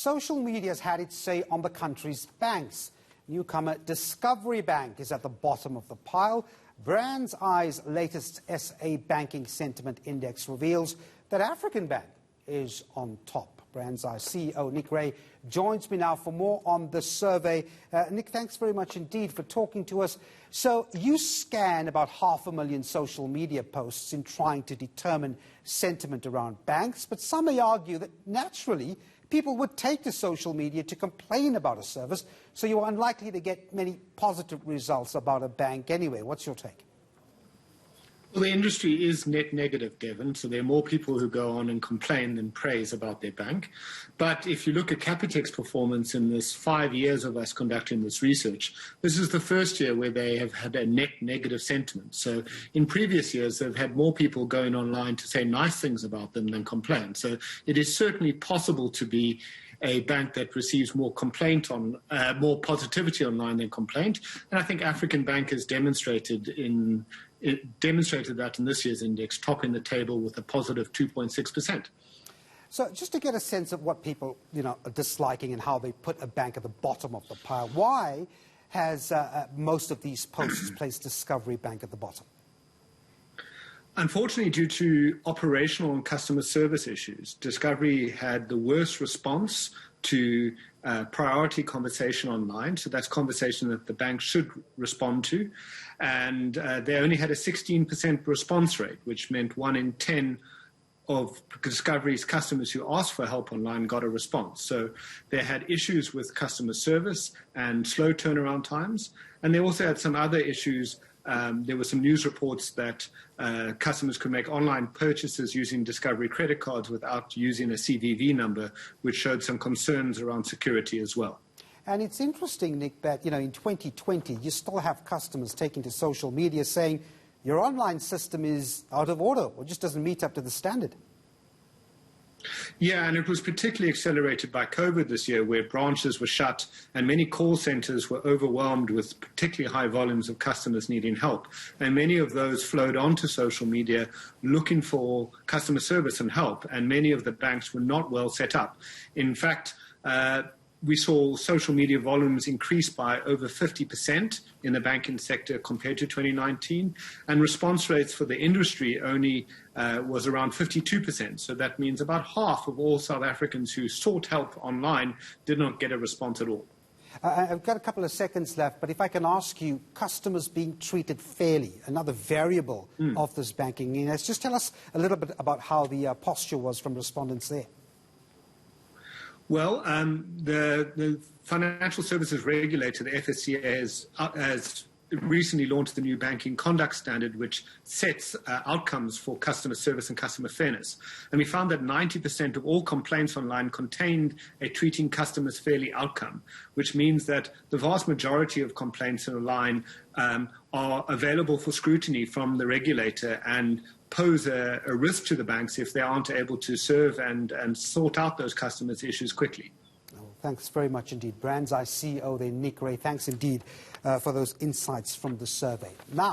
Social media has had its say on the country's banks. Newcomer Discovery Bank is at the bottom of the pile. Brands Eye's latest SA Banking Sentiment Index reveals that African Bank is on top. Brands Eye CEO Nick Ray joins me now for more on the survey. Nick, thanks very much indeed for talking to us. So you scan about 500,000 social media posts in trying to determine sentiment around banks, but some may argue that naturally people would take to social media to complain about a service, so you're unlikely to get many positive results about a bank anyway. What's your take? Well, the industry is net negative, Devon, so there are more people who go on and complain than praise about their bank. But if you look at Capitec's performance in this 5 years of us conducting this research, this is the first year where they have had a net negative sentiment. So in previous years, they've had more people going online to say nice things about them than complain. So it is certainly possible to be a bank that receives more more positivity online than complaint. And I think African Bank has demonstrated that in this year's index, topping the table with a positive 2.6%. So just to get a sense of what people, are disliking and how they put a bank at the bottom of the pile, why has most of these posts placed Discovery Bank at the bottom? Unfortunately, due to operational and customer service issues, Discovery had the worst response to priority conversation online. So that's conversation that the bank should respond to. And they only had a 16% response rate, which meant 1 in 10 of Discovery's customers who asked for help online got a response. So they had issues with customer service and slow turnaround times. And they also had some other issues. There were some news reports that customers could make online purchases using Discovery credit cards without using a CVV number, which showed some concerns around security as well. And it's interesting, Nick, that in 2020 you still have customers taking to social media saying your online system is out of order or just doesn't meet up to the standard. Yeah, and it was particularly accelerated by COVID this year, where branches were shut and many call centres were overwhelmed with particularly high volumes of customers needing help. And many of those flowed onto social media looking for customer service and help, and many of the banks were not well set up. In fact, we saw social media volumes increase by over 50% in the banking sector compared to 2019, and response rates for the industry only was around 52%. So that means about half of all South Africans who sought help online did not get a response at all. I've got a couple of seconds left, but if I can ask you, customers being treated fairly, another variable of this banking index. Just tell us a little bit about how the posture was from respondents there. Well, the Financial Services Regulator, the FSCA, has recently launched the new banking conduct standard, which sets outcomes for customer service and customer fairness. And we found that 90% of all complaints online contained a treating customers fairly outcome, which means that the vast majority of complaints online are available for scrutiny from the regulator and pose a risk to the banks if they aren't able to serve and sort out those customers' issues quickly. Thanks very much indeed. Brands Eye CEO, Nick Ray, thanks indeed for those insights from the survey. Now,